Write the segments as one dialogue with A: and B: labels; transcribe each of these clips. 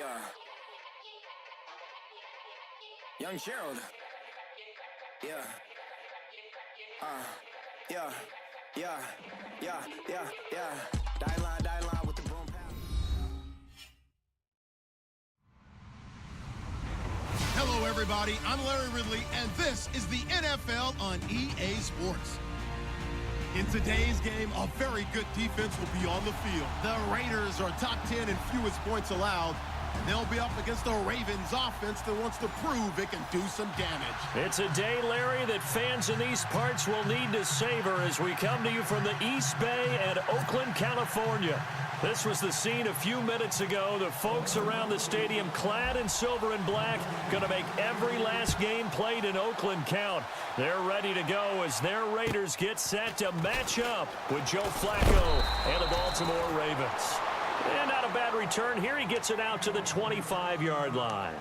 A: Yeah. Young Gerald. Yeah. Yeah. Die line with the boom pound.
B: Hello, everybody. I'm Larry Ridley, and this is the NFL on EA Sports. In today's game, a very good defense will be on the field. The Raiders are top 10 in fewest points allowed. And they'll be up against the Ravens offense that wants to prove it can do some damage.
C: It's a day, Larry, that fans in these parts will need to savor as we come to you from the East Bay and Oakland, California. This was the scene a few minutes ago. The folks around the stadium clad in silver and black going to make every last game played in Oakland count. They're ready to go as their Raiders get set to match up with Joe Flacco and the Baltimore Ravens. And not a bad return here. He gets it out to the 25-yard line.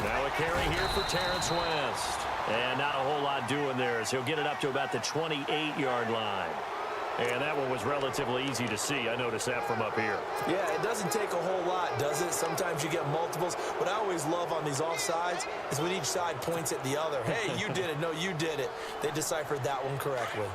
C: Now a carry here for Terrence West. And not a whole lot doing there as he'll get it up to about the 28-yard line. And that one was relatively easy to see. I noticed that from up here.
D: Yeah, it doesn't take a whole lot, does it? Sometimes you get multiples. What I always love on these offsides is when each side points at the other. Hey, you did it. No, you did it. They deciphered that one correctly.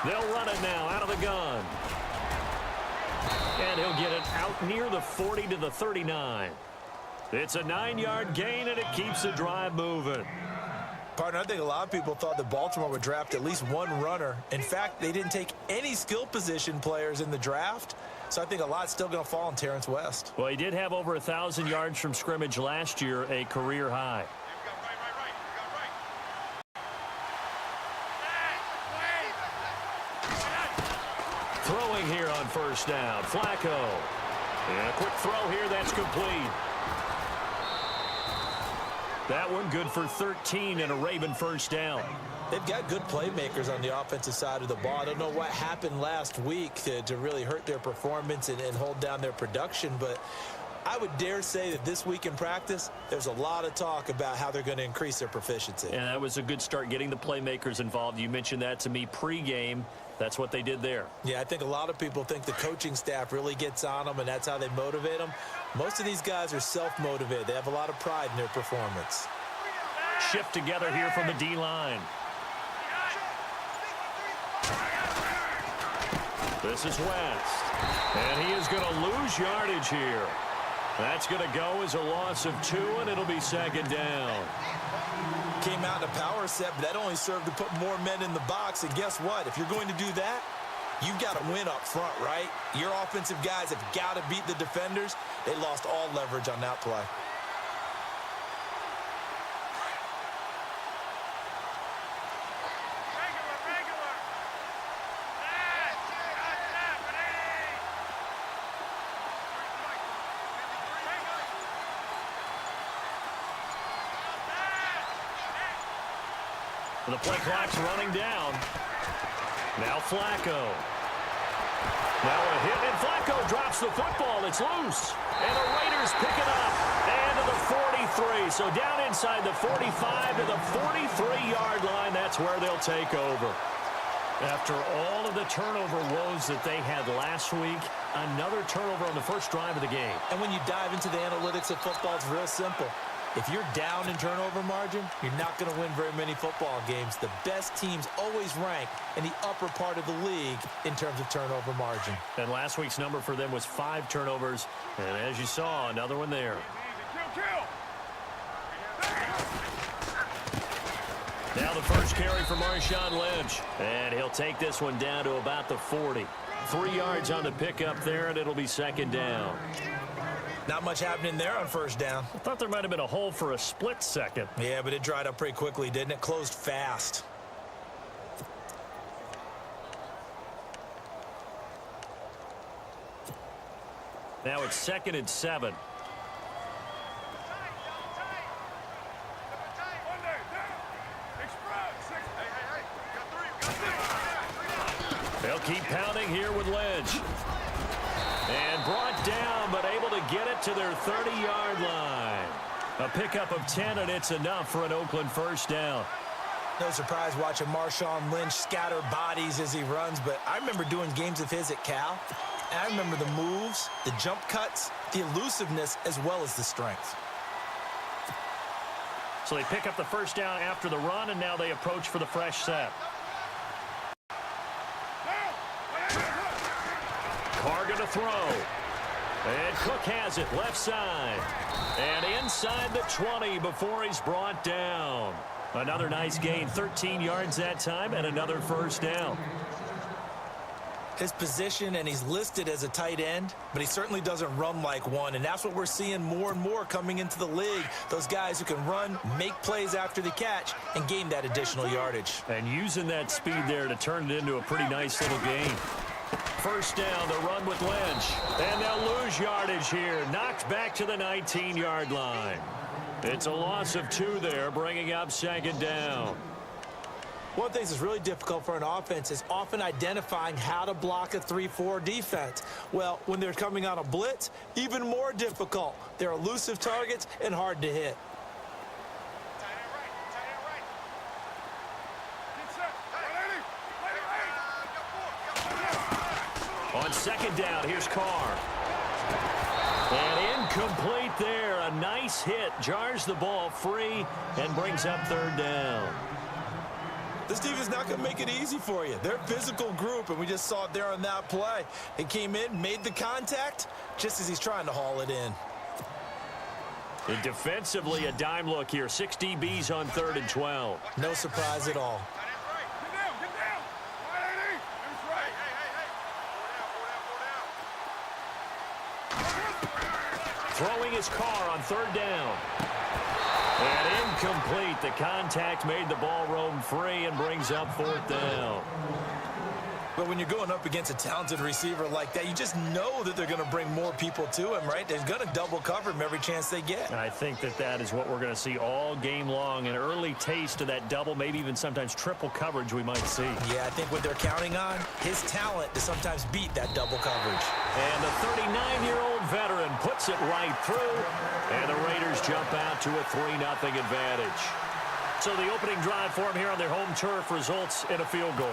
C: They'll run it now out of the gun. And he'll get it out near the 40 to the 39. It's a 9-yard gain, and it keeps the drive moving.
D: Partner, I think a lot of people thought that Baltimore would draft at least one runner. In fact, they didn't take any skill position players in the draft. So I think a lot's still going to fall on Terrence West.
C: Well, he did have over 1,000 yards from scrimmage last year, a career high. Throwing here on first down, Flacco. And a quick throw here, that's complete. That one good for 13 and a Raven first down.
D: They've got good playmakers on the offensive side of the ball. I don't know what happened last week to really hurt their performance and hold down their production, but I would dare say that this week in practice, there's a lot of talk about how they're going to increase their proficiency.
C: And that was a good start getting the playmakers involved. You mentioned that to me pregame. That's what they did there.
D: Yeah, I think a lot of people think the coaching staff really gets on them, and that's how they motivate them. Most of these guys are self-motivated. They have a lot of pride in their performance.
C: Shift together here from the D-line. This is West. And he is going to lose yardage here. That's going to go as a loss of 2, and it'll be second down.
D: Came out in a power set, but that only served to put more men in the box. And guess what? If you're going to do that, you've got to win up front, right? Your offensive guys have got to beat the defenders. They lost all leverage on that play.
C: The play clock's running down. Now Flacco. Now a hit, and Flacco drops the football. It's loose. And the Raiders pick it up. And to the 43. So down inside the 45 to the 43-yard line. That's where they'll take over. After all of the turnover woes that they had last week, another turnover on the first drive of the game.
D: And when you dive into the analytics of football, it's real simple. If you're down in turnover margin, you're not going to win very many football games. The best teams always rank in the upper part of the league in terms of turnover margin.
C: And last week's number for them was 5 turnovers. And as you saw, another one there. Now the first carry for Marshawn Lynch. And he'll take this one down to about the 40. 3 yards on the pickup there, and it'll be second down.
D: Not much happening there on first down.
C: I thought there might have been a hole for a split second.
D: Yeah, but it dried up pretty quickly, didn't it? Closed fast.
C: Now it's 2nd and 7. They'll keep pounding here with Lynch. And brought down, but able to get it to their 30-yard line. A pickup of 10, and it's enough for an Oakland first down.
D: No surprise watching Marshawn Lynch scatter bodies as he runs, but I remember doing games of his at Cal. And I remember the moves, the jump cuts, the elusiveness, as well as the strength.
C: So they pick up the first down after the run, and now they approach for the fresh set. Carr going to throw. And Cook has it left side. And inside the 20 before he's brought down. Another nice gain, 13 yards that time, and another first down.
D: His position, and he's listed as a tight end, but he certainly doesn't run like one, and that's what we're seeing more and more coming into the league. Those guys who can run, make plays after the catch, and gain that additional yardage.
C: And using that speed there to turn it into a pretty nice little gain. First down, the run with Lynch. And they'll lose yardage here. Knocked back to the 19-yard line. It's a loss of 2 there, bringing up second down.
D: One thing that's really difficult for an offense is often identifying how to block a 3-4 defense. Well, when they're coming on a blitz, even more difficult. They're elusive targets and hard to hit.
C: On second down, here's Carr. And incomplete there. A nice hit. Jars the ball free and brings up third down.
D: This team is not going to make it easy for you. They're a physical group, and we just saw it there on that play. He came in, made the contact, just as he's trying to haul it in.
C: And defensively, a dime look here. 6 DBs on 3rd and 12.
D: No surprise at all.
C: Throwing his Carr on 3rd down. And incomplete. The contact made the ball roam free and brings up 4th down.
D: But when you're going up against a talented receiver like that, you just know that they're going to bring more people to him, right? They're going to double cover him every chance they get.
C: And I think that is what we're going to see all game long. An early taste of that double, maybe even sometimes triple coverage we might see.
D: Yeah, I think what they're counting on, his talent to sometimes beat that double coverage.
C: And the 39-year-old veteran puts it right through. And the Raiders jump out to a 3-0 advantage. So the opening drive for them here on their home turf results in a field goal.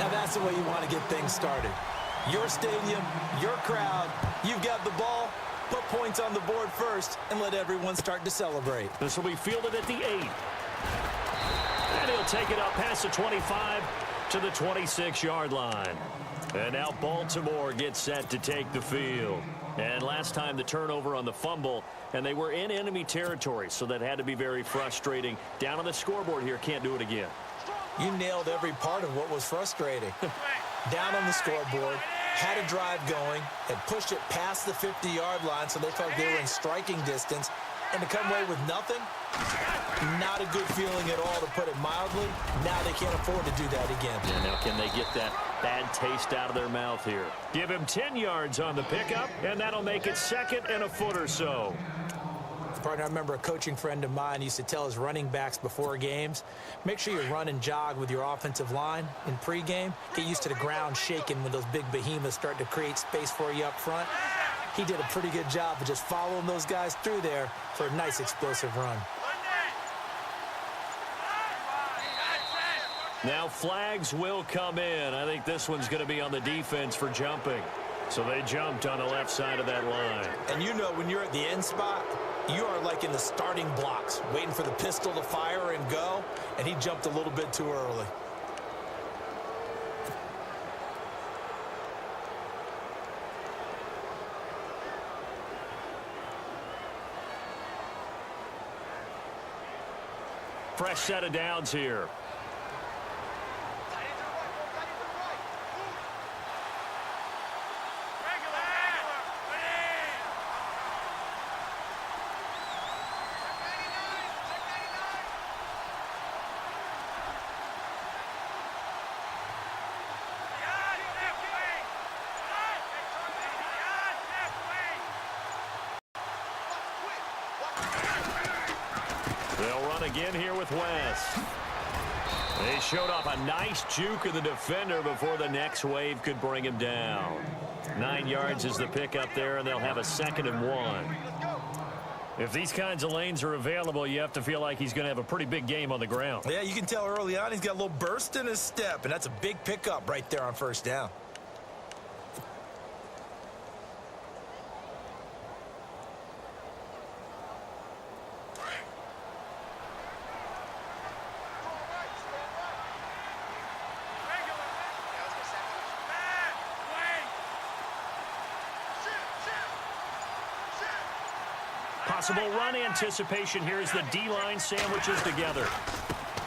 D: Now that's the way you want to get things started. Your stadium, your crowd, you've got the ball, put points on the board first, and let everyone start to celebrate.
C: This will be fielded at the 8. And he'll take it up past the 25 to the 26-yard line. And now Baltimore gets set to take the field. And last time the turnover on the fumble, and they were in enemy territory, so that had to be very frustrating. Down on the scoreboard here, can't do it again.
D: You nailed every part of what was frustrating. Down on the scoreboard, had a drive going, had pushed it past the 50-yard line, so they felt they were in striking distance, and to come away with nothing, not a good feeling at all, to put it mildly. Now they can't afford to do that again.
C: Yeah, now can they get that bad taste out of their mouth here? Give him 10 yards on the pickup, and that'll make it 2nd and a foot or so.
D: Partner, I remember a coaching friend of mine used to tell his running backs before games, make sure you run and jog with your offensive line in pregame. Get used to the ground shaking when those big behemoths start to create space for you up front. He did a pretty good job of just following those guys through there for a nice explosive run.
C: Now flags will come in. I think this one's going to be on the defense for jumping. So they jumped on the left side of that line.
D: And you know, when you're at the end spot, you are like in the starting blocks, waiting for the pistol to fire and go, and he jumped a little bit too early.
C: fresh set of downs here. They'll run again here with West. They showed off a nice juke of the defender before the next wave could bring him down. 9 yards is the pickup there, and they'll have a 2nd and 1. If these kinds of lanes are available, you have to feel like he's going to have a pretty big game on the ground.
D: Yeah, you can tell early on he's got a little burst in his step, and that's a big pickup right there on 1st down.
C: Possible run anticipation here as the D-line sandwiches together.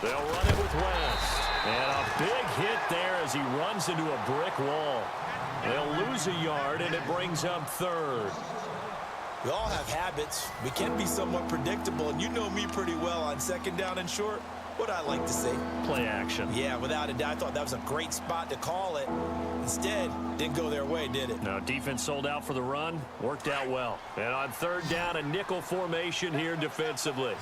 C: They'll run it with West. And a big hit there as he runs into a brick wall. They'll lose a yard, and it brings up 3rd.
D: We all have habits. We can be somewhat predictable, and you know me pretty well on 2nd down and short. What I like to see.
C: Play action.
D: Yeah, without a doubt, I thought that was a great spot to call it. Instead, didn't go their way, did it?
C: No, defense sold out for the run. Worked out well. And on 3rd down, a nickel formation here defensively.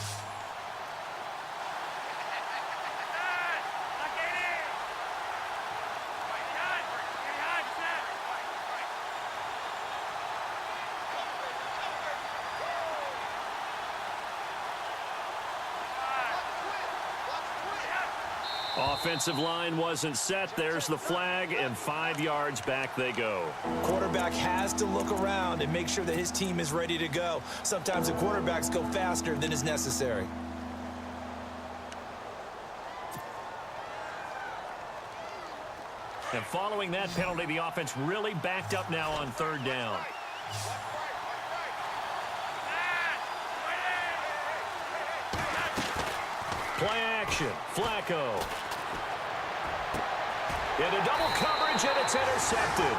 C: Offensive line wasn't set. There's the flag, and 5 yards back they go.
D: Quarterback has to look around and make sure that his team is ready to go. Sometimes the quarterbacks go faster than is necessary.
C: And following that penalty, the offense really backed up now on 3rd down. Play action. Flacco. Into double coverage, and it's intercepted.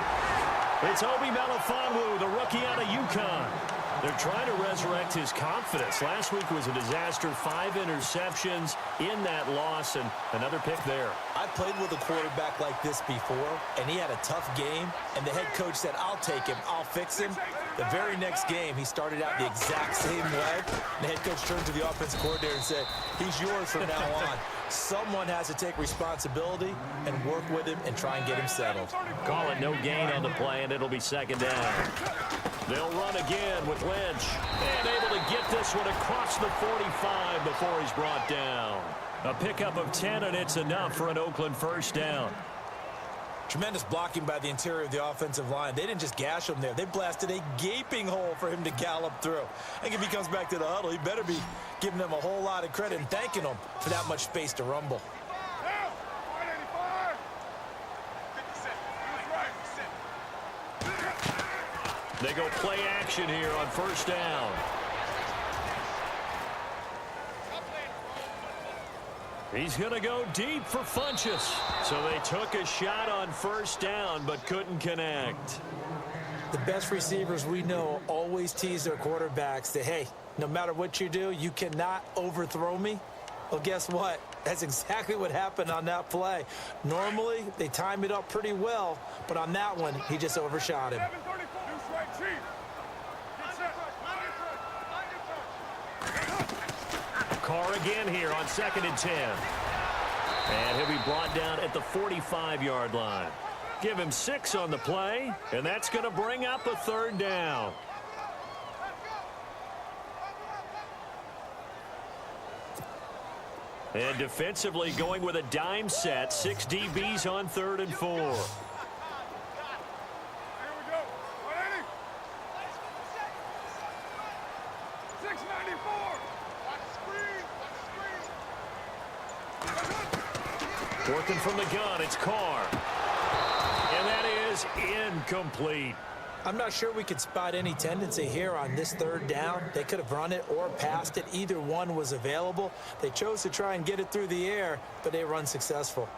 C: It's Obi Melifonwu, the rookie out of UConn. They're trying to resurrect his confidence. Last week was a disaster. 5 interceptions in that loss, and another pick there.
D: I played with a quarterback like this before, and he had a tough game, and the head coach said, I'll take him, I'll fix him. The very next game, he started out the exact same way. The head coach turned to the offensive coordinator and said, he's yours from now on. Someone has to take responsibility and work with him and try and get him settled.
C: Call it no gain on the play, and it'll be 2nd down. They'll run again with Lynch. And able to get this one across the 45 before he's brought down. A pickup of 10, and it's enough for an Oakland 1st down.
D: Tremendous blocking by the interior of the offensive line. They didn't just gash him there. They blasted a gaping hole for him to gallop through. I think if he comes back to the huddle, he better be giving them a whole lot of credit and thanking them for that much space to rumble.
C: They go play action here on 1st down. He's going to go deep for Funchess. So they took a shot on 1st down but couldn't connect.
D: The best receivers we know always tease their quarterbacks that, hey, no matter what you do, you cannot overthrow me. Well, guess what? That's exactly what happened on that play. Normally, they time it up pretty well, but on that one, he just overshot him.
C: Carr again here on 2nd and 10. And he'll be brought down at the 45-yard line. Give him 6 on the play, and that's going to bring up a 3rd down. And defensively going with a dime set. 6 DBs on 3rd and 4. Working from the gun, it's Carr. And that is incomplete.
D: I'm not sure we could spot any tendency here on this third down. They could have run it or passed it. Either one was available. They chose to try and get it through the air, but they were unsuccessful.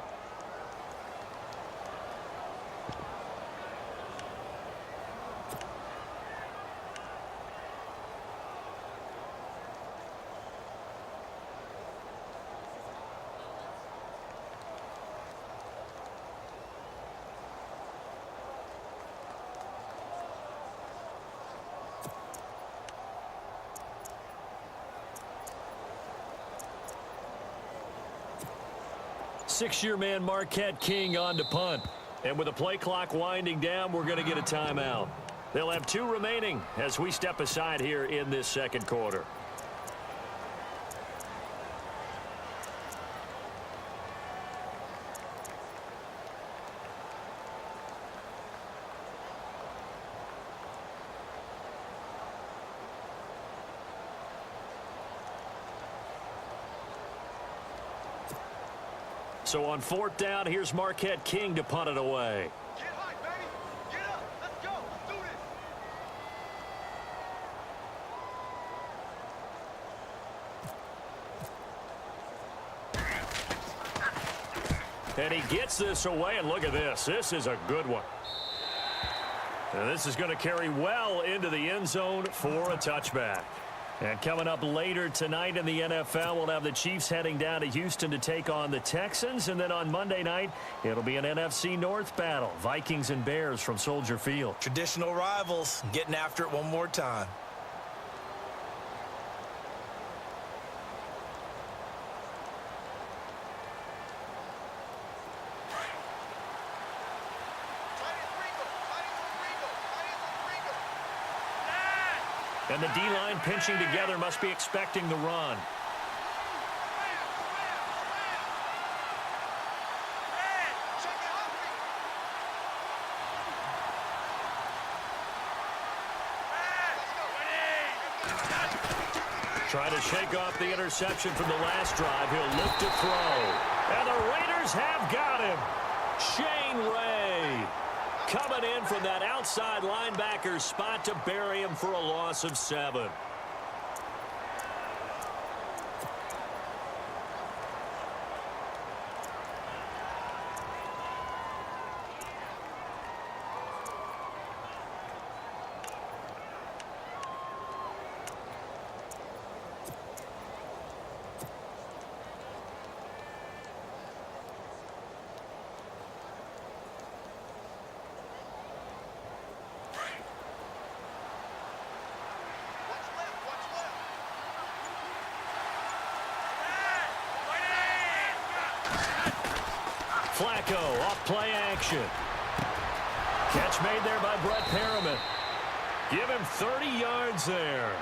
C: Six-year man Marquette King on to punt. And with the play clock winding down, we're going to get a timeout. They'll have 2 remaining as we step aside here in this second quarter. So on 4th down, here's Marquette King to punt it away.
E: Get high, baby. Get up. Let's go. Let's do this.
C: And he gets this away, and look at this. This is a good one. And this is going to carry well into the end zone for a touchback. And coming up later tonight in the NFL, we'll have the Chiefs heading down to Houston to take on the Texans. And then on Monday night, it'll be an NFC North battle. Vikings and Bears from Soldier Field.
D: Traditional rivals getting after it one more time.
C: And the D-line pinching together must be expecting the run. Try to shake off the interception from the last drive. He'll look to throw. And the Raiders have got him. Shane Ray coming in from that outside linebacker spot to bury him for a loss of 7. Flacco off play action. Catch made there by Brett Perriman. Give him 30 yards there.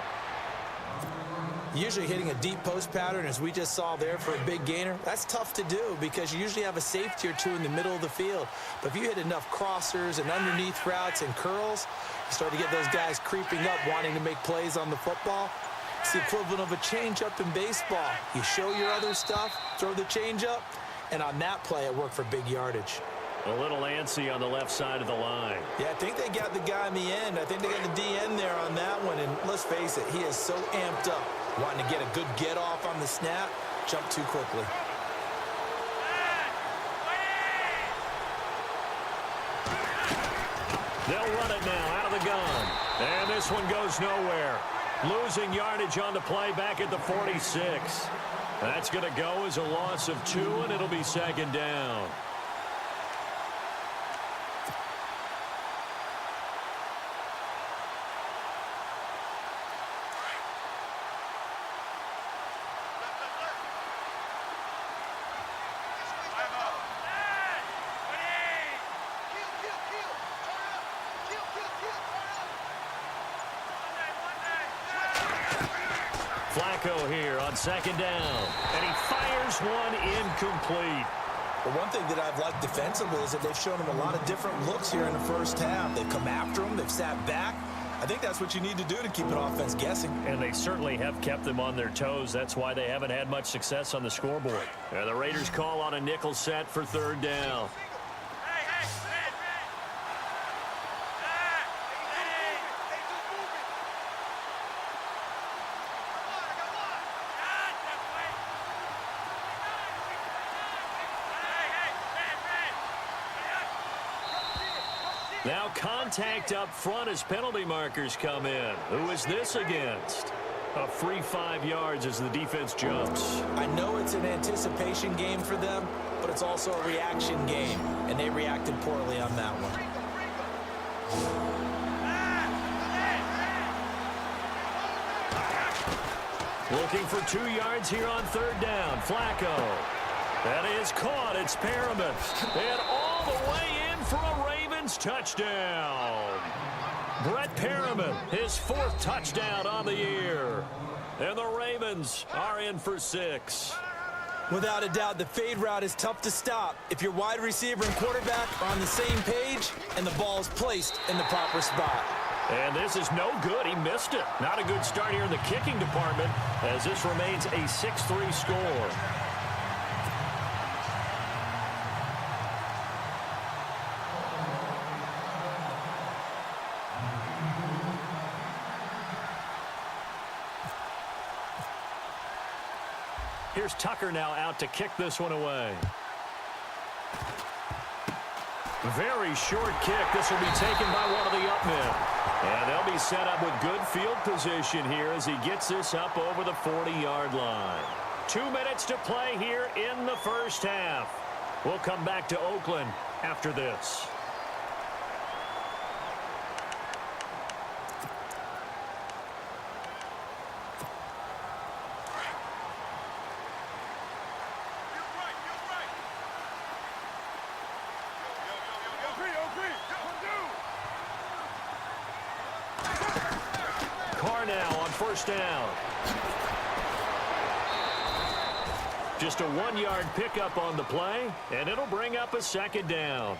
D: Usually hitting a deep post pattern, as we just saw there, for a big gainer, that's tough to do because you usually have a safety or two in the middle of the field. But if you hit enough crossers and underneath routes and curls, you start to get those guys creeping up, wanting to make plays on the football. It's the equivalent of a changeup in baseball. You show your other stuff, throw the changeup, and on that play, it worked for big yardage.
C: A little antsy on the left side of the line.
D: Yeah, I think they got the guy in the end. I think they got the DN there on that one. And let's face it, he is so amped up, wanting to get a good get-off on the snap, jump too quickly.
C: They'll run it now out of the gun. And this one goes nowhere. Losing yardage on the play back at the 46. That's going to go as a loss of 2, and it'll be second down. Flacco here on second down, and he fires one incomplete.
D: But one thing that I've liked defensively is that they've shown him a lot of different looks here in the first half. They've come after him. They've sat back. I think that's what you need to do to keep an offense guessing.
C: And they certainly have kept them on their toes. That's why they haven't had much success on the scoreboard. And the Raiders call on a nickel set for third down. Now contact up front as penalty markers come in. Who is this against? A free 5 yards as the defense jumps.
D: I know it's an anticipation game for them, but it's also a reaction game, and they reacted poorly on that one.
C: Looking for 2 yards here on 3rd down. Flacco. That is caught. It's Perriman. And all the way in for a Ravens touchdown. Brett Perriman, his 4th touchdown on the year. And the Ravens are in for 6.
D: Without a doubt, the fade route is tough to stop if your wide receiver and quarterback are on the same page and the ball is placed in the proper spot.
C: And this is no good. He missed it. Not a good start here in the kicking department as this remains a 6-3 score. Here's Tucker now out to kick this one away. Very short kick. This will be taken by one of the up men. And they'll be set up with good field position here as he gets this up over the 40-yard line. 2 minutes to play here in the first half. We'll come back to Oakland after this. First down. Just a 1-yard pickup on the play, and it'll bring up a 2nd down.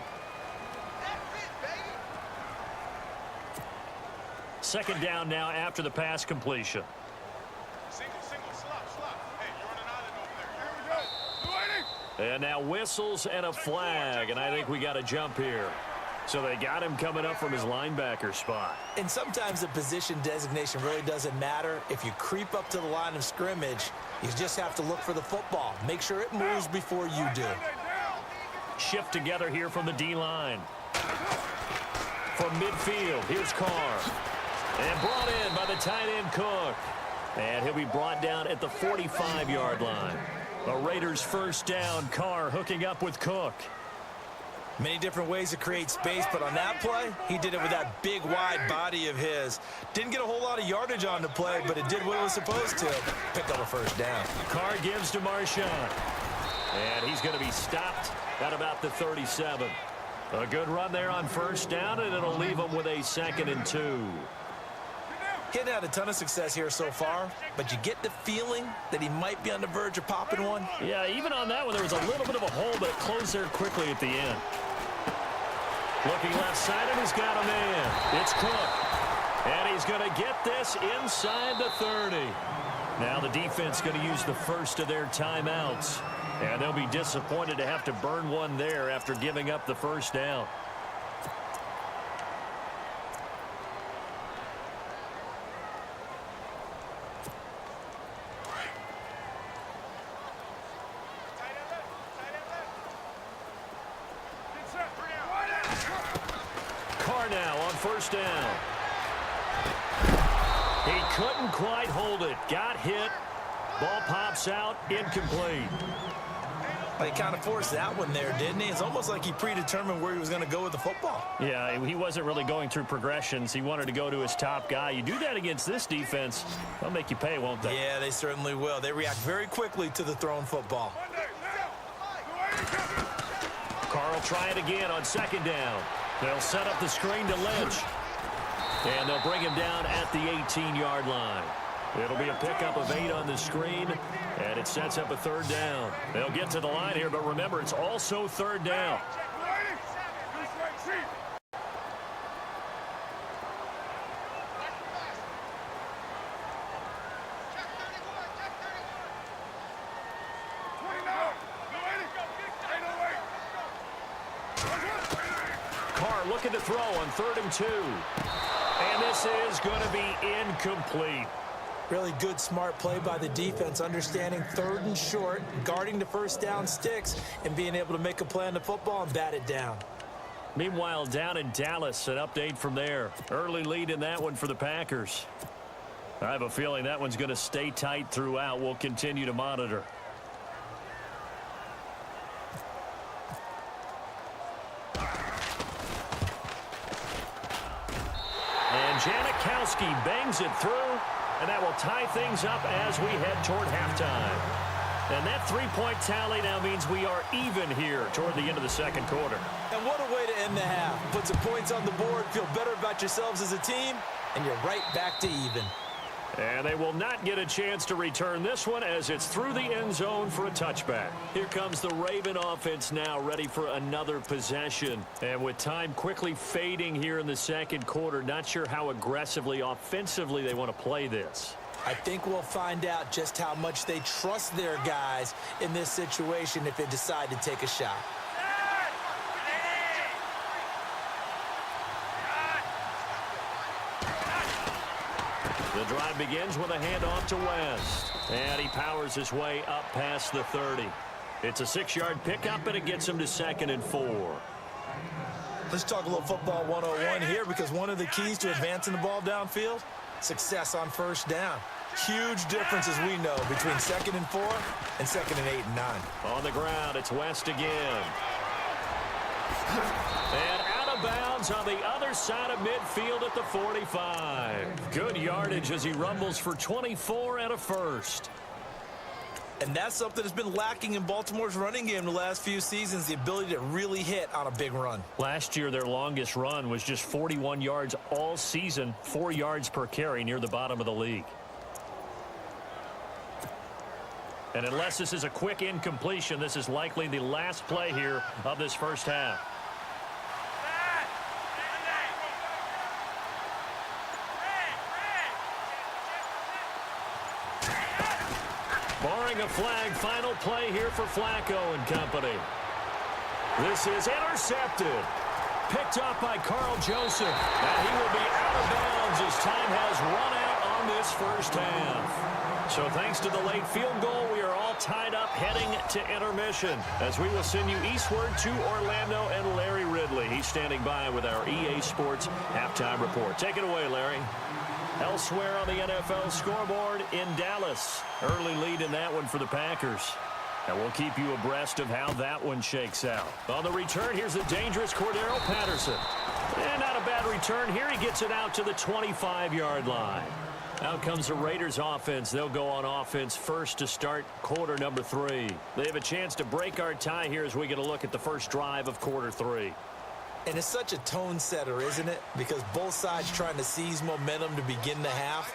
C: Second down now after the pass completion.
E: Single, slop. Hey, you're on an island over there. Here we go.
C: And now whistles and a flag, and I think we got a jump here. So they got him coming up from his linebacker spot.
D: And sometimes the position designation really doesn't matter. If you creep up to the line of scrimmage, you just have to look for the football. Make sure it moves before you do.
C: Shift together here from the D-line. From midfield, here's Carr. And brought in by the tight end Cook. And he'll be brought down at the 45-yard line. A Raiders first down. Carr hooking up with Cook.
D: Many different ways to create space, but on that play, he did it with that big, wide body of his. Didn't get a whole lot of yardage on the play, but it did what it was supposed to. Pick up a first down.
C: Carr gives to Marshawn. And he's going to be stopped at about the 37. A good run there on first down, and it'll leave him with a 2nd and 2.
D: He hadn't had a ton of success here so far, but you get the feeling that he might be on the verge of popping one.
C: Yeah, even on that one, there was a little bit of a hole, but it closed there quickly at the end. Looking left side, and he's got a man. It's Cook. And he's going to get this inside the 30. Now the defense going to use the first of their timeouts. And they'll be disappointed to have to burn one there after giving up the first down. First down. He couldn't quite hold it. Got hit. Ball pops out. Incomplete.
D: Well, he kind of forced that one there, didn't he? It's almost like he predetermined where he was going to go with the football.
C: Yeah, he wasn't really going through progressions. He wanted to go to his top guy. You do that against this defense, they'll make you pay, won't they?
D: Yeah, they certainly will. They react very quickly to the thrown football.
C: Carr will try it again on 2nd down. They'll set up the screen to Lynch. And they'll bring him down at the 18-yard line. It'll be a pickup of 8 on the screen, and it sets up a 3rd down. They'll get to the line here, but remember, it's also 3rd down. Looking to throw on 3rd and 2. And this is going to be incomplete.
D: Really good, smart play by the defense, understanding 3rd and short, guarding the first down sticks, and being able to make a play on the football and bat it down.
C: Meanwhile, down in Dallas, an update from there. Early lead in that one for the Packers. I have a feeling that one's going to stay tight throughout. We'll continue to monitor. And Janikowski bangs it through, and that will tie things up as we head toward halftime. And that three-point tally now means we are even here toward the end of the second quarter.
D: And what a way to end the half. Put some points on the board, feel better about yourselves as a team, and you're right back to even.
C: And they will not get a chance to return this one as it's through the end zone for a touchback. Here comes the Raven offense now, ready for another possession. And with time quickly fading here in the second quarter, not sure how aggressively, offensively they want to play this.
D: I think we'll find out just how much they trust their guys in this situation if they decide to take a shot.
C: The drive begins with a handoff to West. And he powers his way up past the 30. It's a 6-yard pickup, and it gets him to 2nd and 4.
D: Let's talk a little football 101 here, because one of the keys to advancing the ball downfield, success on first down. Huge difference, as we know, between 2nd and 4 and 2nd and 8 and 9.
C: On the ground, it's West again. And out of bounds on the other side of midfield at the 45. Good yardage as he rumbles for 24 and a first.
D: And that's something that's been lacking in Baltimore's running game the last few seasons, the ability to really hit on a big run.
C: Last year, their longest run was just 41 yards all season, 4 yards per carry, near the bottom of the league. And unless this is a quick incompletion, this is likely the last play here of this first half. Barring a flag, final play here for Flacco and company. This is intercepted. Picked up by Carl Joseph. And he will be out of bounds as time has run out on this first half. So thanks to the late field goal, we are all tied up heading to intermission as we will send you eastward to Orlando and Larry Ridley. He's standing by with our EA Sports halftime report. Take it away, Larry. Elsewhere on the NFL scoreboard in Dallas. Early lead in that one for the Packers. And we'll keep you abreast of how that one shakes out. On the return, here's the dangerous Cordero Patterson. And not a bad return here. He gets it out to the 25-yard line. Out comes the Raiders offense. They'll go on offense first to start quarter number 3. They have a chance to break our tie here as we get a look at the first drive of quarter 3.
D: And it's such a tone setter, isn't it? Because both sides trying to seize momentum to begin the half.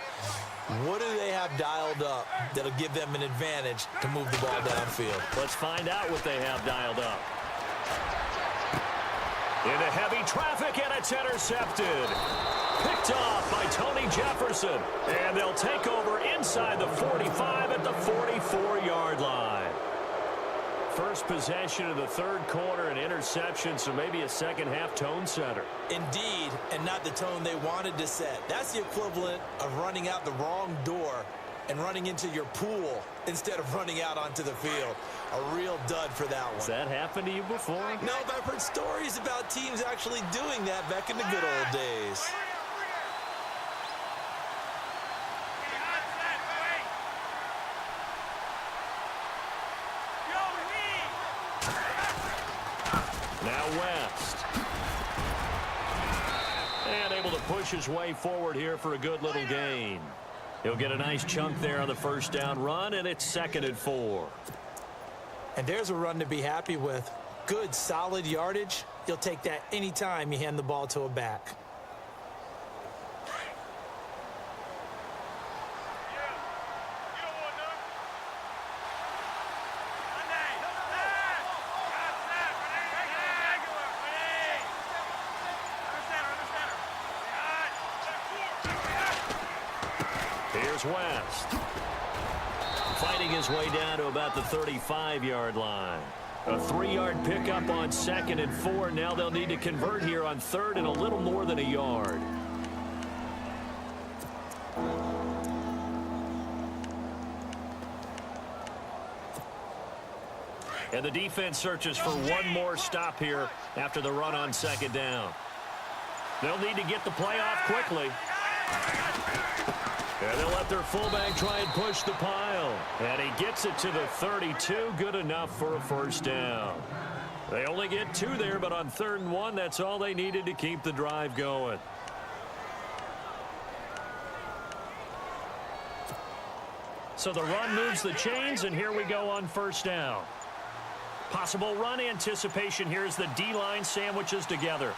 D: What do they have dialed up that'll give them an advantage to move the ball downfield?
C: Let's find out what they have dialed up. Into heavy traffic, and it's intercepted. Picked off by Tony Jefferson. And they'll take over inside the 45 at the 44-yard line. First possession of the third quarter, an interception, so maybe a second-half tone setter.
D: Indeed, and not the tone they wanted to set. That's the equivalent of running out the wrong door and running into your pool instead of running out onto the field. A real dud for that one.
C: Has that happened to you before?
D: No, but I've heard stories about teams actually doing that back in the good old days.
C: Now West. And able to push his way forward here for a good little gain. He'll get a nice chunk there on the first down run, and it's 2nd and 4.
D: And there's a run to be happy with. Good, solid yardage. You'll take that anytime you hand the ball to a back.
C: Here's West. Fighting his way down to about the 35-yard line. A 3-yard pickup on 2nd and 4. Now they'll need to convert here on 3rd and a little more than a yard. And the defense searches for one more stop here after the run on second down. They'll need to get the play off quickly. And they'll let their fullback try and push the pile. And he gets it to the 32. Good enough for a first down. They only get 2 there, but on 3rd and 1, that's all they needed to keep the drive going. So the run moves the chains, and here we go on first down. Possible run anticipation here as the D-line sandwiches together.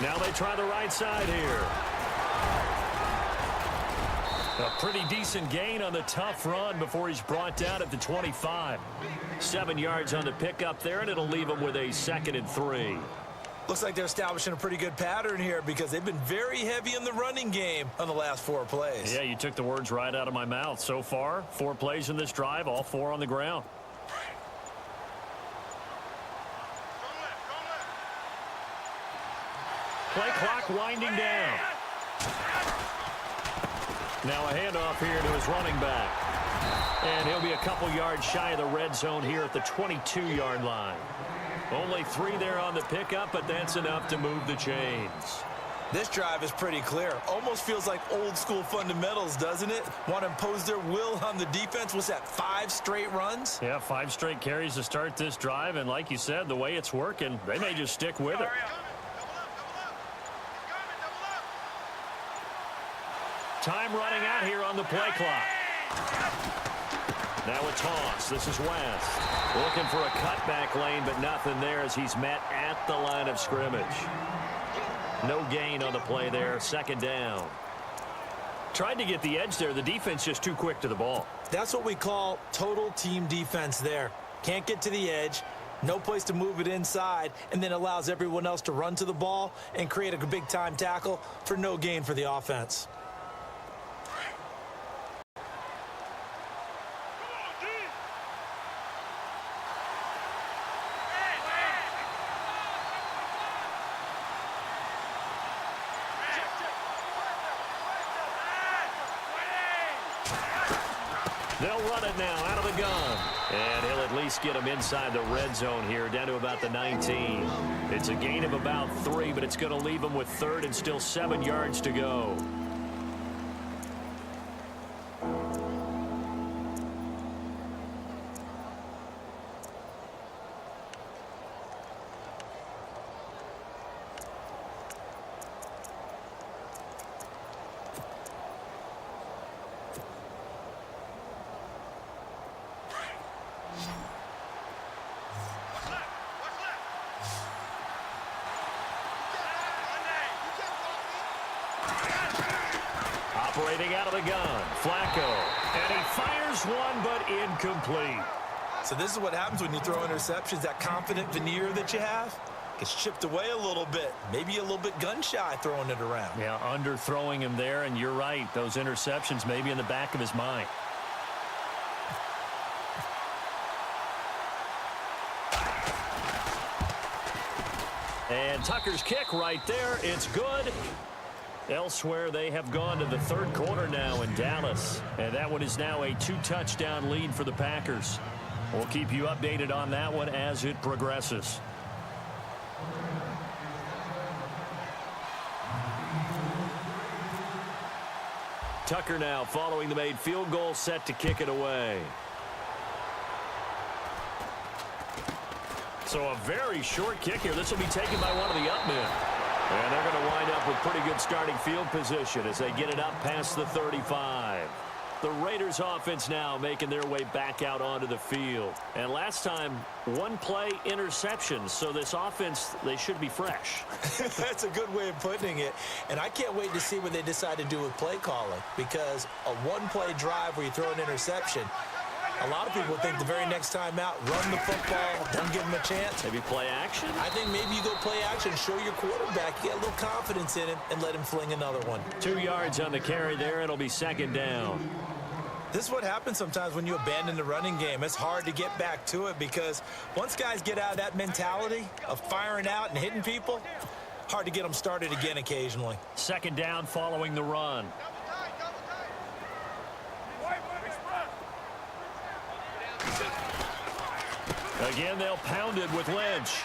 C: Now they try the right side here. A pretty decent gain on the tough run before he's brought down at the 25. 7 yards on the pickup there, and it'll leave him with a 2nd and 3.
D: Looks like they're establishing a pretty good pattern here because they've been very heavy in the running game on the last 4 plays.
C: Yeah, you took the words right out of my mouth. So far, 4 plays in this drive, all 4 on the ground. Play clock winding down. Now a handoff here to his running back. And he'll be a couple yards shy of the red zone here at the 22-yard line. Only 3 there on the pickup, but that's enough to move the chains.
D: This drive is pretty clear. Almost feels like old school fundamentals, doesn't it? Want to impose their will on the defense. What's that, 5 straight runs?
C: Yeah, 5 straight carries to start this drive. And like you said, the way it's working, they may just stick with it. Time running out here on the play clock. Now a toss. This is West. Looking for a cutback lane, but nothing there as he's met at the line of scrimmage. No gain on the play there. 2nd down. Tried to get the edge there. The defense just too quick to the ball.
D: That's what we call total team defense there. Can't get to the edge. No place to move it inside, and then allows everyone else to run to the ball and create a big-time tackle for no gain for the offense.
C: They'll run it now out of the gun. And he'll at least get him inside the red zone here, down to about the 19. It's a gain of about 3, but it's going to leave him with 3rd and still 7 yards to go. Operating out of the gun, Flacco. And he fires one, but incomplete.
D: So this is what happens when you throw interceptions. That confident veneer that you have gets chipped away a little bit. Maybe a little bit gun-shy throwing it around.
C: Yeah, underthrowing him there, and you're right. Those interceptions may be in the back of his mind. And Tucker's kick right there. It's good. Elsewhere, they have gone to the 3rd quarter now in Dallas. And that one is now a 2-touchdown lead for the Packers. We'll keep you updated on that one as it progresses. Tucker now following the made field goal, set to kick it away. So a very short kick here. This will be taken by one of the up men. And they're going to wind up with pretty good starting field position as they get it up past the 35. The Raiders offense now making their way back out onto the field. And last time, 1-play interception. So this offense, they should be fresh.
D: That's a good way of putting it. And I can't wait to see what they decide to do with play calling. Because a 1-play drive where you throw an interception, a lot of people think the very next time out, run the football, don't give him a chance.
C: Maybe play action?
D: I think maybe you go play action, show your quarterback, get a little confidence in him, and let him fling another one.
C: 2 yards on the carry there. It'll be 2nd down.
D: This is what happens sometimes when you abandon the running game. It's hard to get back to it because once guys get out of that mentality of firing out and hitting people, hard to get them started again occasionally.
C: 2nd down following the run. Again, they'll pound it with Lynch.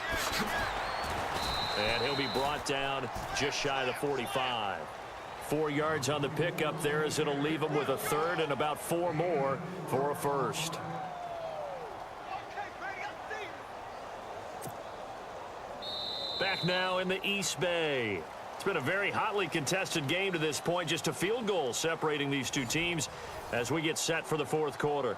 C: And he'll be brought down just shy of the 45. 4 yards on the pickup there as it'll leave him with a third and about 4 more for a first. Back now in the East Bay. It's been a very hotly contested game to this point. Just a field goal separating these two teams as we get set for the fourth quarter.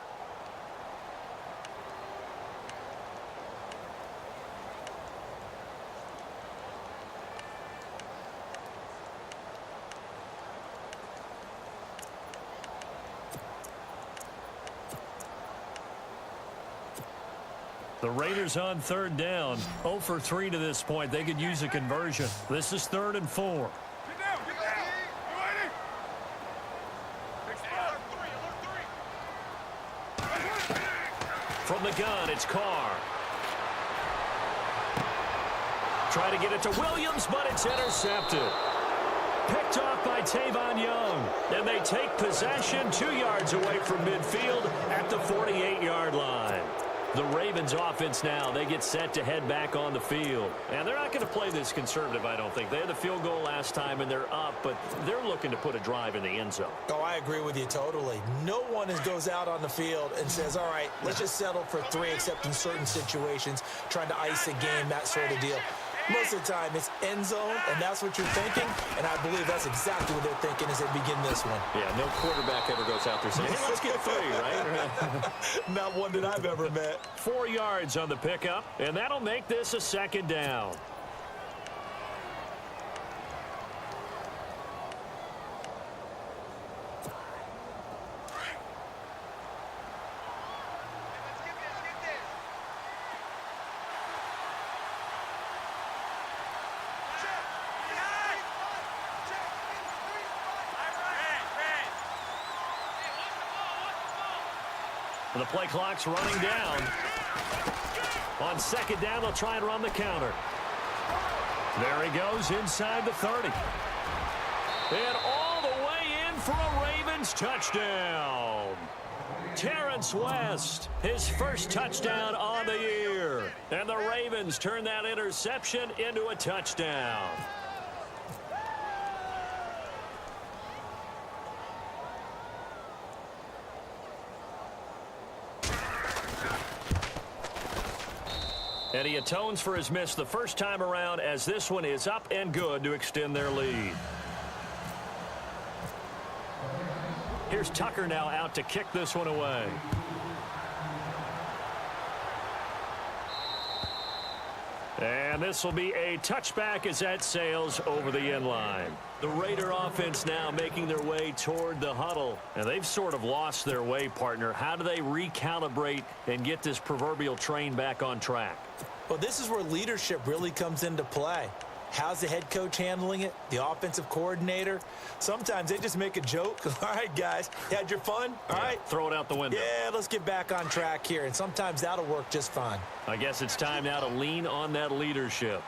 C: The Raiders on third down. 0 for 3 to this point. They could use a conversion. This is 3rd and 4.
E: Get down, get down. You ready?
C: From the gun, it's Carr. Try to get it to Williams, but it's intercepted. Picked off by Tavon Young. And they take possession 2 yards away from midfield at the 48-yard line. The Ravens offense now, they get set to head back on the field. And they're not going to play this conservative, I don't think. They had the field goal last time, and they're up, but they're looking to put a drive in the end zone.
D: Oh, I agree with you totally. No one goes out on the field and says, all right, let's just settle for 3, except in certain situations, trying to ice a game, that sort of deal. Most of the time, it's end zone, and that's what you're thinking, and I believe that's exactly what they're thinking as they begin this one.
C: Yeah, no quarterback ever goes out there saying, hey, let's get 3, right?
D: Not one that I've ever met.
C: 4 yards on the pickup, and that'll make this a 2nd down. The play clock's running down. On 2nd down, they'll try and run the counter. There he goes inside the 30. And all the way in for a Ravens touchdown. Terrence West, his first touchdown on the year. And the Ravens turn that interception into a touchdown. And he atones for his miss the first time around as this one is up and good to extend their lead. Here's Tucker now out to kick this one away. And this will be a touchback as that sails over the end line. The Raider offense now making their way toward the huddle. And they've sort of lost their way, partner. How do they recalibrate and get this proverbial train back on track?
D: Well, this is where leadership really comes into play. How's the head coach handling it? The offensive coordinator? Sometimes they just make a joke. All right, guys, you had your fun? All right.
C: Throw it out the window.
D: Yeah, let's get back on track here. And sometimes that'll work just fine.
C: I guess it's time now to lean on that leadership.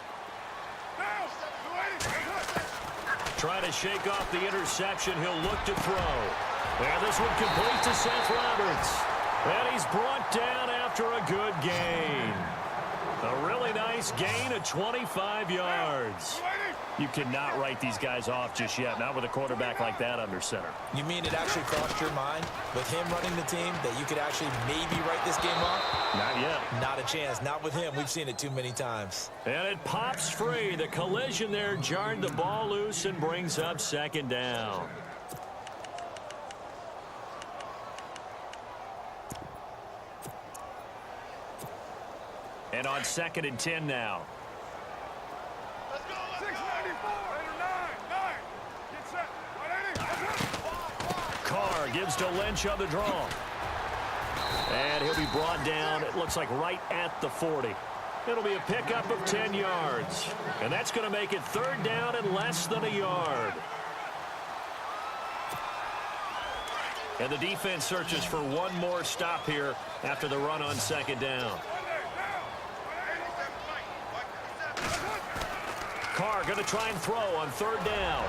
C: Trying to shake off the interception. He'll look to throw. And this one complete to Seth Roberts. And he's brought down after a good gain. A really nice gain of 25 yards. You cannot write these guys off just yet, not with a quarterback like that under center.
D: You mean it actually crossed your mind with him running the team that you could actually maybe write this game off?
C: Not yet.
D: Not a chance. Not with him. We've seen it too many times.
C: And it pops free. The collision there jarred the ball loose and brings up 2nd down. And on 2nd and 10 now.
E: Let's go, 694. Raider 9. Get set.
C: Carr gives to Lynch on the draw. And he'll be brought down, it looks like right at the 40. It'll be a pickup of 10 yards. And that's going to make it 3rd down and less than a yard. And the defense searches for one more stop here after the run on 2nd down. Carr going to try and throw on 3rd down.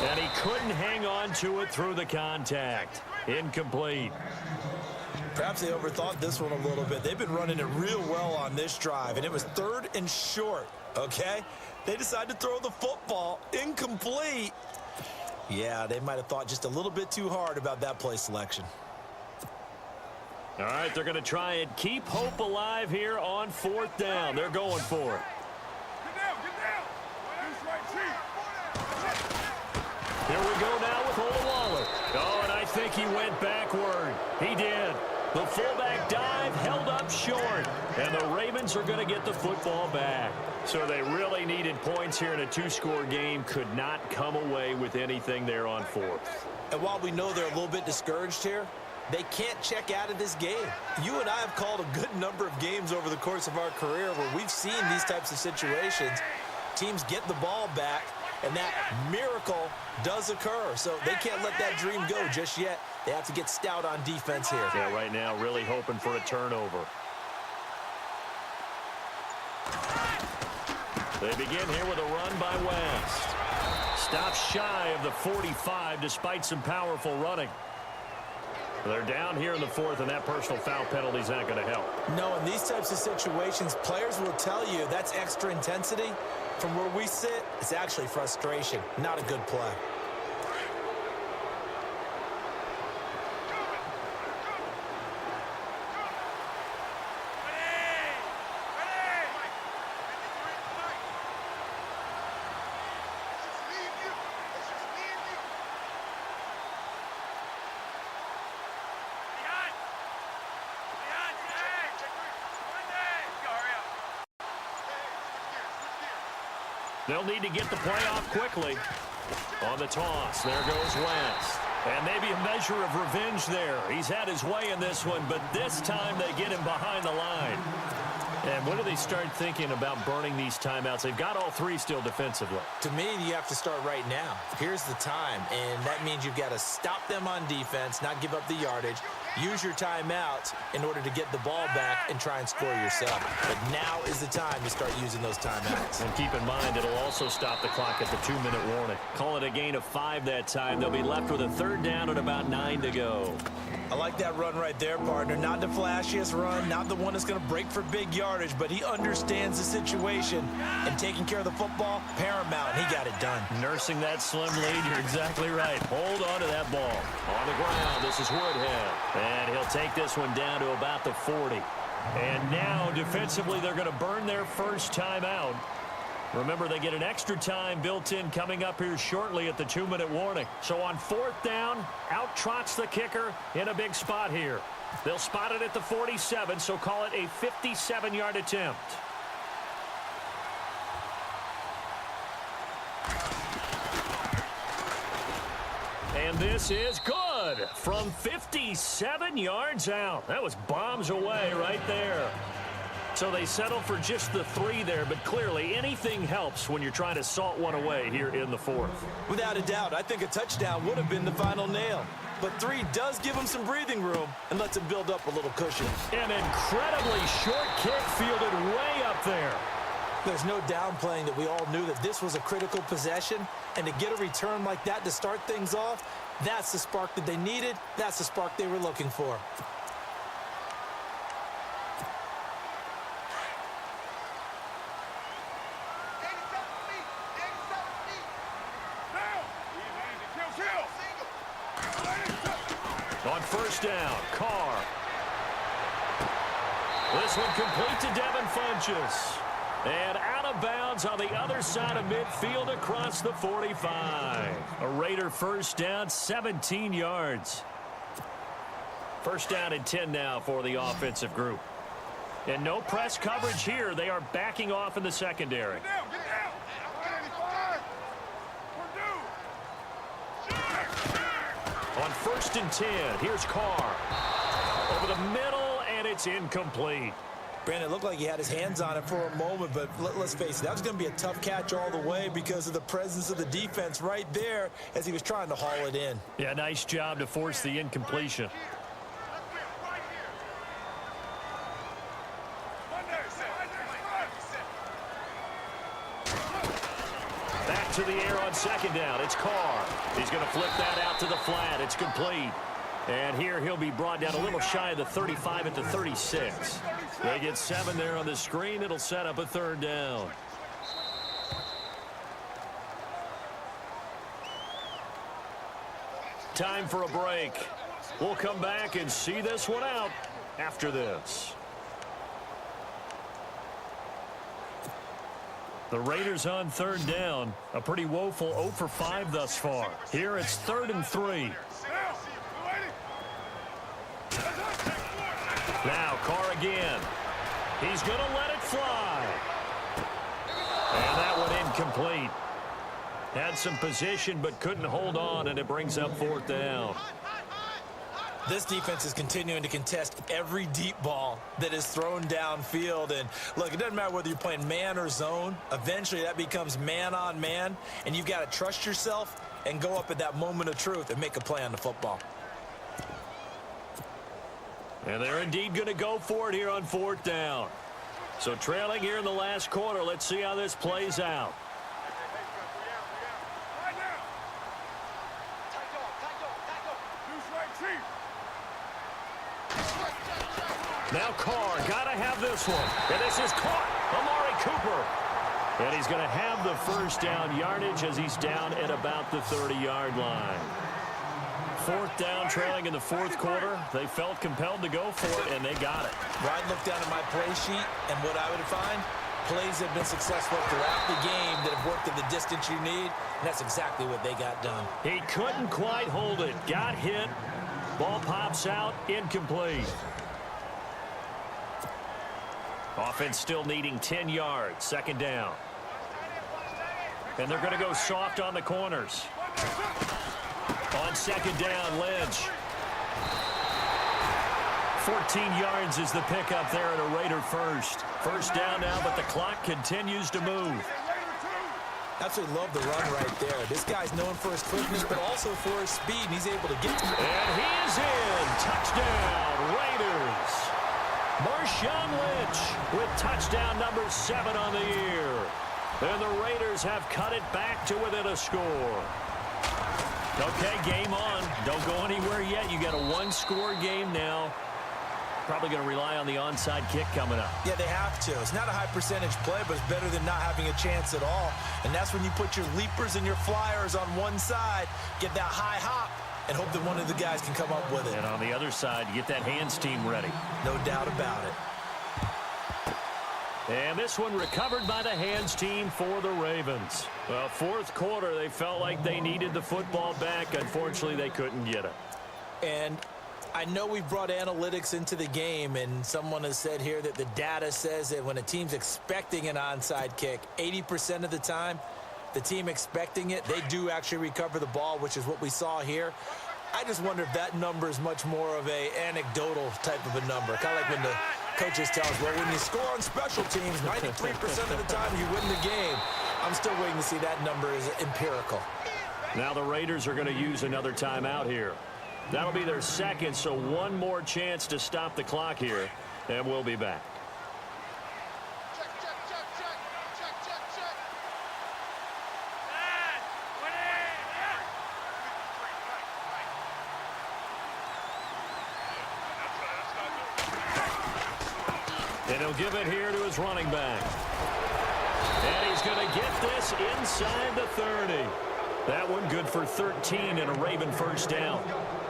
C: And he couldn't hang on to it through the contact. Incomplete.
D: Perhaps they overthought this one a little bit. They've been running it real well on this drive, and it was 3rd and short, okay? They decided to throw the football. Incomplete. Yeah, they might have thought just a little bit too hard about that play selection.
C: All right, they're going to try and keep hope alive here on 4th down. They're going for it.
E: Get down, get down. This right cheek.
C: Here we go now with Olawale. Oh, and I think he went backward. He did. The fullback dive held up short, and the Ravens are going to get the football back. So they really needed points here in a 2-score game. Could not come away with anything there on 4th.
D: And while we know they're a little bit discouraged here, they can't check out of this game. You and I have called a good number of games over the course of our career where we've seen these types of situations. Teams get the ball back, and that miracle does occur. So they can't let that dream go just yet. They have to get stout on defense here.
C: Yeah, right now really hoping for a turnover. They begin here with a run by West. Stops shy of the 45 despite some powerful running. They're down here in the 4th, and that personal foul penalty is not going to help.
D: No, in these types of situations, players will tell you that's extra intensity. From where we sit, it's actually frustration, not a good play.
C: They'll need to get the play off quickly. On the toss, there goes West. And maybe a measure of revenge there. He's had his way in this one, but this time they get him behind the line. And when do they start thinking about burning these timeouts? They've got all 3 still defensively.
D: To me, you have to start right now. Here's the time, and that means you've got to stop them on defense, not give up the yardage, use your timeouts in order to get the ball back and try and score yourself. But now is the time to start using those timeouts.
C: And keep in mind, it'll also stop the clock at the 2-minute warning. Call it a gain of 5 that time. They'll be left with a 3rd down and about 9 to go.
D: I like that run right there, partner. Not the flashiest run, not the one that's going to break for big yardage, but he understands the situation, and taking care of the football, paramount. He got it done.
C: Nursing that slim lead, you're exactly right. Hold on to that ball. On the ground, this is Woodhead. And he'll take this one down to about the 40. And now, defensively, they're going to burn their first timeout. Remember, they get an extra time built in coming up here shortly at the 2-minute warning. So on 4th down, out trots the kicker in a big spot here. They'll spot it at the 47, so call it a 57-yard attempt. And this is good from 57 yards out. That was bombs away right there. So they settle for just the 3 there, but clearly anything helps when you're trying to salt one away here in the 4th.
D: Without a doubt, I think a touchdown would have been the final nail. But 3 does give them some breathing room and lets them build up a little cushion.
C: An incredibly short kick fielded way up there.
D: There's no downplaying that we all knew that this was a critical possession, and to get a return like that to start things off, that's the spark that they needed. That's the spark they were looking for.
C: On 1st down, Carr. This one complete to Devin Funchess. And out of bounds on the other side of midfield across the 45. A Raider 1st down, 17 yards. 1st down and 10 now for the offensive group. And no press coverage here. They are backing off in the secondary.
E: Get down, get down.
C: On 1st and 10, here's Carr. Over the middle, and it's incomplete.
D: Brandon, it looked like he had his hands on it for a moment, but let's face it, that was going to be a tough catch all the way because of the presence of the defense right there as he was trying to haul it in.
C: Yeah, nice job to force the incompletion. Back to the air on 2nd down. It's Carr. He's going to flip that out to the flat. It's complete. And here he'll be brought down a little shy of the 35 at the 36. They get 7 there on the screen. It'll set up a 3rd down. Time for a break. We'll come back and see this one out after this. The Raiders on 3rd down. A pretty woeful 0 for 5 thus far. Here it's 3rd and 3. Now Carr again. He's going to let it fly. And that one incomplete. Had some position but couldn't hold on, and it brings up 4th down.
D: This defense is continuing to contest every deep ball that is thrown downfield. And look, it doesn't matter whether you're playing man or zone. Eventually that becomes man on man, and you've got to trust yourself and go up at that moment of truth and make a play on the football.
C: And they're indeed going to go for it here on 4th down. So trailing here in the last quarter. Let's see how this plays out. Now Carr, got to have this one. And this is caught. Amari Cooper. And he's going to have the 1st down yardage as he's down at about the 30-yard line. 4th down, trailing in the 4th quarter. They felt compelled to go for it, and they got it.
D: Ryan looked down at my play sheet, and what I would find, plays have been successful throughout the game that have worked at the distance you need, and that's exactly what they got done.
C: He couldn't quite hold it. Got hit. Ball pops out. Incomplete. Offense still needing 10 yards. 2nd down. And they're going to go soft on the corners. On 2nd down, Lynch. 14 yards is the pickup there at a Raider first. 1st down now, but the clock continues to move.
D: Absolutely love the run right there. This guy's known for his quickness, but also for his speed, and he's able to get to it.
C: And he is in. Touchdown, Raiders. Marshawn Lynch with touchdown number 7 on the year. And the Raiders have cut it back to within a score. Okay, game on. Don't go anywhere yet. You got a 1-score game now. Probably going to rely on the onside kick coming up.
D: Yeah, they have to. It's not a high percentage play, but it's better than not having a chance at all. And that's when you put your leapers and your flyers on one side, get that high hop, and hope that one of the guys can come up with it.
C: And on the other side, you get that hands team ready.
D: No doubt about it.
C: And this one recovered by the hands team for the Ravens. Well, 4th quarter, they felt like they needed the football back. Unfortunately, they couldn't get it.
D: And I know we've brought analytics into the game, and someone has said here that the data says that when a team's expecting an onside kick, 80% of the time, the team expecting it, they do actually recover the ball, which is what we saw here. I just wonder if that number is much more of a anecdotal type of a number. Kind of like when the coaches tell us, well, when you score on special teams, 93% of the time you win the game. I'm still waiting to see that number is empirical.
C: Now the Raiders are going to use another timeout here. That'll be their 2nd, so one more chance to stop the clock here, and we'll be back. And he'll give it here to his running back. And he's going to get this inside the 30. That one good for 13 and a Raven 1st down.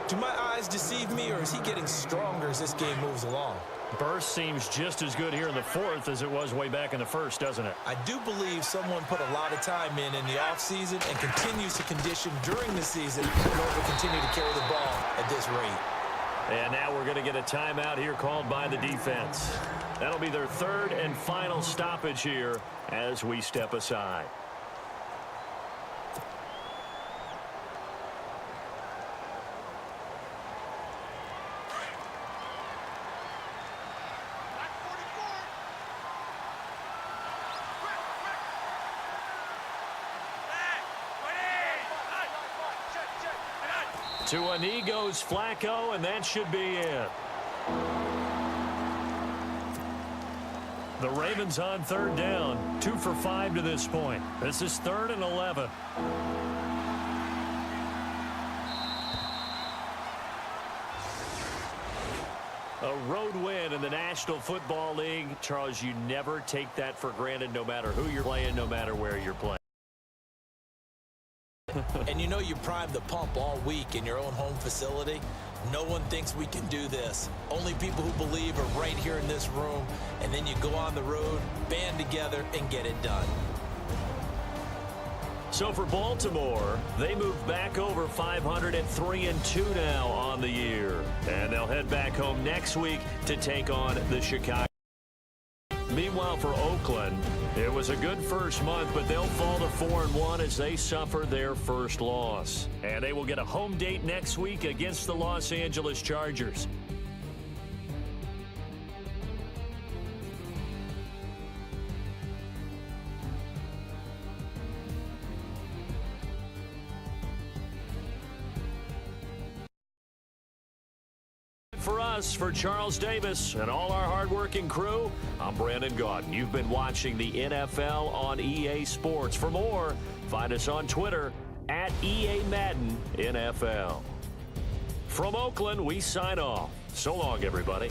D: Do my eyes deceive me, or is he getting stronger as this game moves along?
C: Burst seems just as good here in the 4th as it was way back in the 1st, doesn't it?
D: I do believe someone put a lot of time in the offseason and continues to condition during the season in order to continue to carry the ball at this rate.
C: And now we're going to get a timeout here called by the defense. That'll be their 3rd and final stoppage here as we step aside. To a knee goes Flacco, and that should be it. The Ravens on 3rd down, 2 for 5 to this point. This is 3rd and 11. A road win in the National Football League. Charles, you never take that for granted, no matter who you're playing, no matter where you're playing.
D: And you know you primed the pump all week in your own home facility. No one thinks we can do this. Only people who believe are right here in this room. And then you go on the road, band together, and get it done.
C: So for Baltimore, they move back over 500 at 3-2 now on the year. And they'll head back home next week to take on the Chicago. Meanwhile, for Oakland, it was a good first month, but they'll fall to 4-1 as they suffer their first loss. And they will get a home date next week against the Los Angeles Chargers. For us, for Charles Davis and all our hardworking crew, I'm Brandon Gaudin. You've been watching the NFL on EA Sports. For more, find us on Twitter at EA Madden NFL. From Oakland, we sign off. So long, everybody.